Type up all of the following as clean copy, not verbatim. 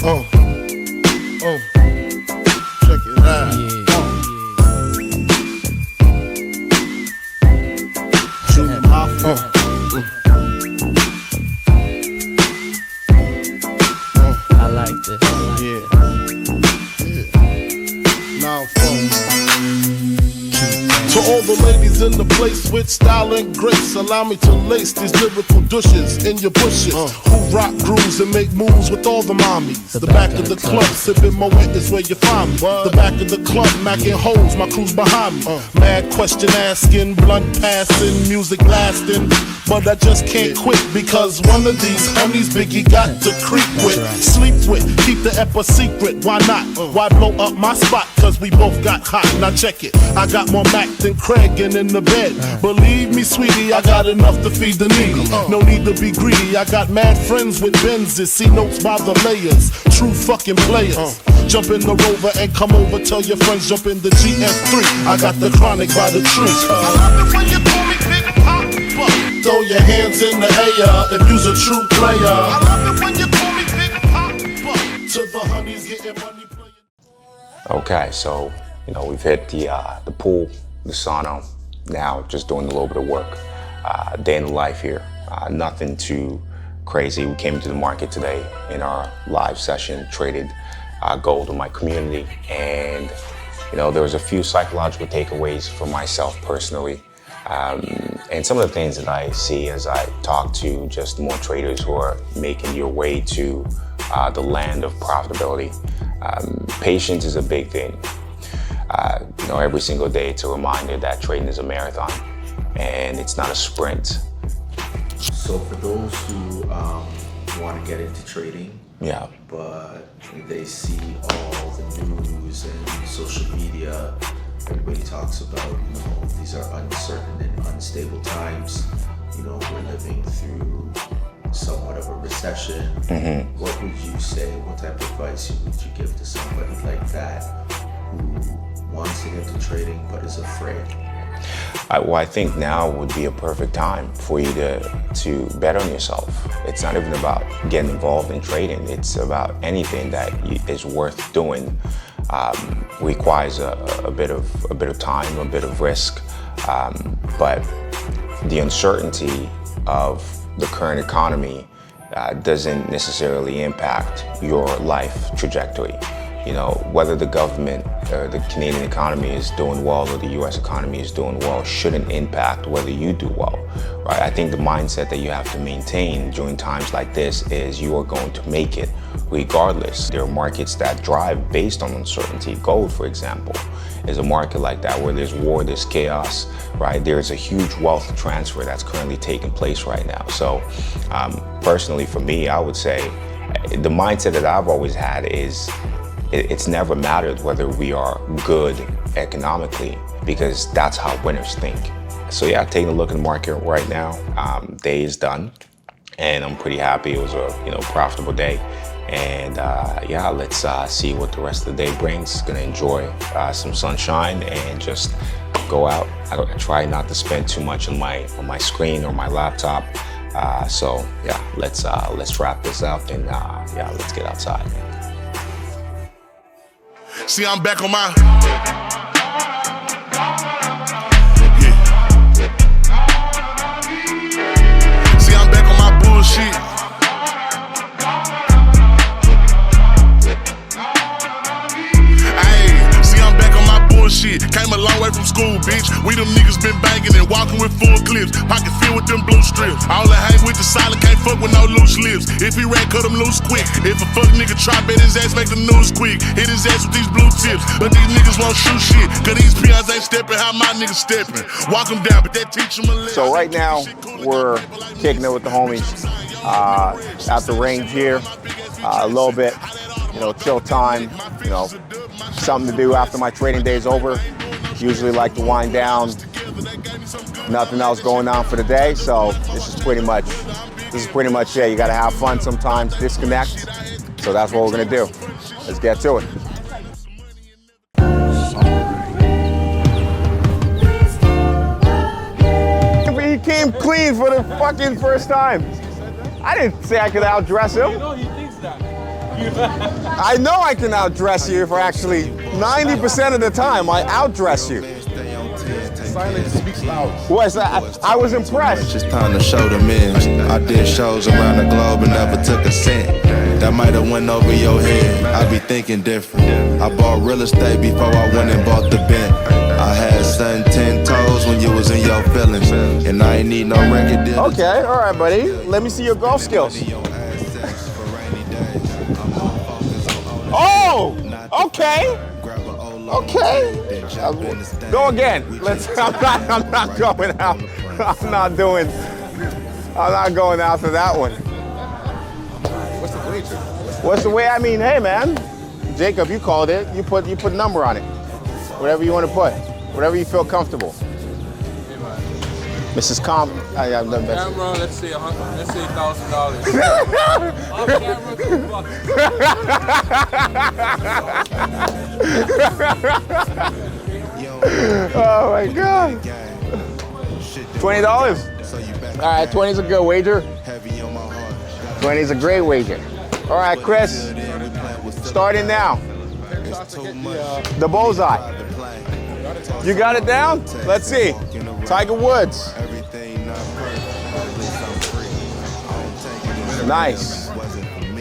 Check it out. Junior Mafia. I like this. Yeah. Now, folks. To all the ladies in the place with style and grace, allow me to lace these lyrical douches in your bushes. Who rock grooves and make moves with all the mommies. The back of the club, sipping my wet is where you find me. The back of the club, macking holes, my crew's behind me. Mad question asking, blunt passing, music lasting. But I just can't quit because one of these homies Biggie got to creep with, sleep with, keep the ep a secret. Why not? Why blow up my spot? Cause we both got hot. Now check it. I got more Mac than Craig and in the bed. Believe me, sweetie, I got enough to feed the needy. No need to be greedy. I got mad friends with Benzes. See notes by the layers. True fucking players. Jump in the Rover and come over. Tell your friends jump in the GF3. I got the chronic by the tree. I love it when you call me Big Pop. Throw your hands in the air if you's a true player. I love it when you call me Big Pop. To the honeys getting money playing. Okay, so we've hit the pool, the sauna. Now just doing a little bit of work. Day in the life here. Nothing too crazy. We came into the market today in our live session, traded gold in my community, and there was a few psychological takeaways for myself personally. And some of the things that I see as I talk to just more traders who are making your way to the land of profitability. Patience is a big thing. Every single day it's a reminder that trading is a marathon and it's not a sprint. So for those who want to get into trading, but they see all the news and social media, everybody talks about, these are uncertain and unstable times. We're living through somewhat of a recession. What would you say, what type of advice would you give to somebody like that who wants to get into trading but is afraid? I think now would be a perfect time for you to bet on yourself. It's not even about getting involved in trading. It's about anything that is worth doing. Requires a bit of time, a bit of risk, but the uncertainty of the current economy doesn't necessarily impact your life trajectory. Whether the government or the Canadian economy is doing well or the US economy is doing well shouldn't impact whether you do well, right? I think the mindset that you have to maintain during times like this is you are going to make it regardless. There are markets that drive based on uncertainty. Gold, for example, is a market like that where there's war, there's chaos, right? There's a huge wealth transfer that's currently taking place right now. So personally for me, I would say the mindset that I've always had is it's never mattered whether we are good economically, because that's how winners think. So yeah, taking a look at the market right now, day is done, and I'm pretty happy. It was a profitable day, and let's see what the rest of the day brings. Gonna enjoy some sunshine and just go out. I try not to spend too much on my screen or my laptop. So yeah, let's wrap this up and let's get outside. See, I'm back on my. See, I'm back on my bullshit. Shit. Came a long way from school, bitch. We them niggas been banging and walking with full clips. Pocket filled with them blue strips. All I hang with the silent, can't fuck with no loose lips. If he ran, cut him loose quick. If a fuck nigga try, bet his ass make the news quick. Hit his ass with these blue tips. But these niggas won't shoot shit. Cause these peons ain't stepping how my niggas stepping. Walk them down, but that teach them a lesson. So right now, we're kicking it with the homies at the range here. A little bit, chill time, something to do after my trading day is over. Usually like to wind down. Nothing else going on for the day, so this is pretty much it. You gotta have fun sometimes, disconnect. So that's what we're gonna do. Let's get to it. He came clean for the fucking first time. I didn't say I could outdress him. He thinks that. I know I can outdress you for actually 90% of the time. I outdress you. Silence speaks loud. Was I was impressed. It's time to show them in. I did shows around the globe and never took a cent. That might have went over your head. I be thinking different. I bought real estate before I went and bought the Bent. I had 10 toes when you was in your feelings, and I ain't need no record deal. Okay, all right, buddy. Let me see your golf skills. Oh, okay. Okay. Go again. I'm not going out. I'm not going after that one. What's the wager? What's the way? I mean, hey man, Jacob, you called it. You put a number on it. Whatever you want to put. Whatever you feel comfortable. Mrs. Comp, I'm the best. Camera, let's say $1,000. Oh my God. $20? All right, 20 is a good wager. 20 is a great wager. All right, Chris, starting now. The bullseye. You got it down? Let's see. Tiger Woods. Nice.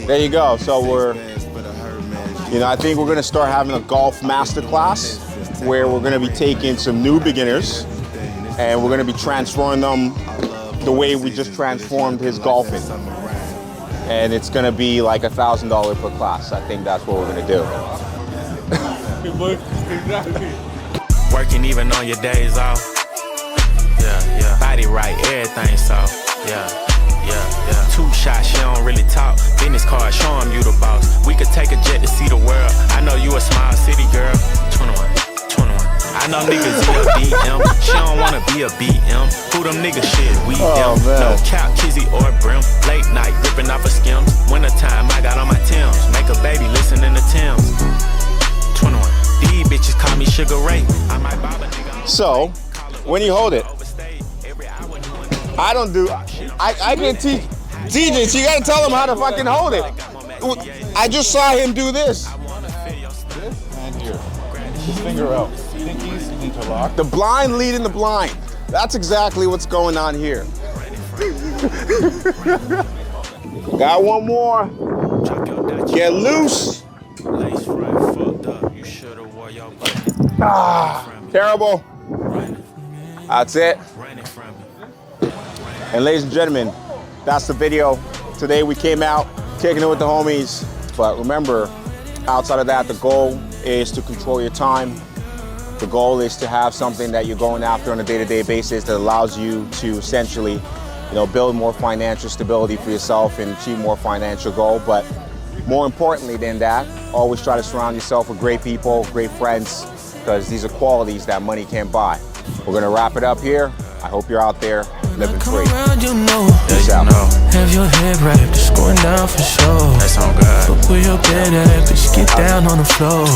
There you go. So I think we're gonna start having a golf masterclass where we're gonna be taking some new beginners and we're gonna be transforming them the way we just transformed his golfing. And it's gonna be like $1,000 per class. I think that's what we're gonna do. Working even on your days off. Yeah. Body right, everything soft. Yeah. 2 shots, she don't really talk. Business card, show 'em you the boss. We could take a jet to see the world. I know you a small city girl. 21. I know niggas in a BM. She don't wanna be a BM. Who them niggas shit? We them. No cap, kizzy or brim. Late night, ripping off a skim. Wintertime, I got on my Timbs. Make a baby listening to Tim's. 21. These bitches call me Sugar Ray. I might bob a nigga. So, when you hold it, I can teach DJs, you gotta tell them how to fucking hold it. I just saw him do this. And here. His finger out. Pinkies interlock. The blind leading the blind. That's exactly what's going on here. Got one more. Get loose. Terrible. That's it. And ladies and gentlemen, that's the video. Today we came out kicking it with the homies. But remember, outside of that, the goal is to control your time. The goal is to have something that you're going after on a day-to-day basis that allows you to essentially, build more financial stability for yourself and achieve more financial goal. But more importantly than that, always try to surround yourself with great people, great friends, because these are qualities that money can't buy. We're gonna wrap it up here. I hope you're out there living free. Peace out. Have your head right, just going down for sure. That sound good. But where your bed at, bitch, get down on the floor.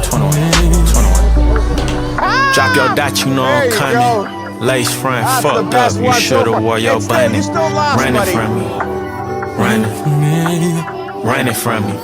21. Drop your dot, you know I'm coming. Lace front, fucked up, you should've wore your bunny. Running from me. Running from me.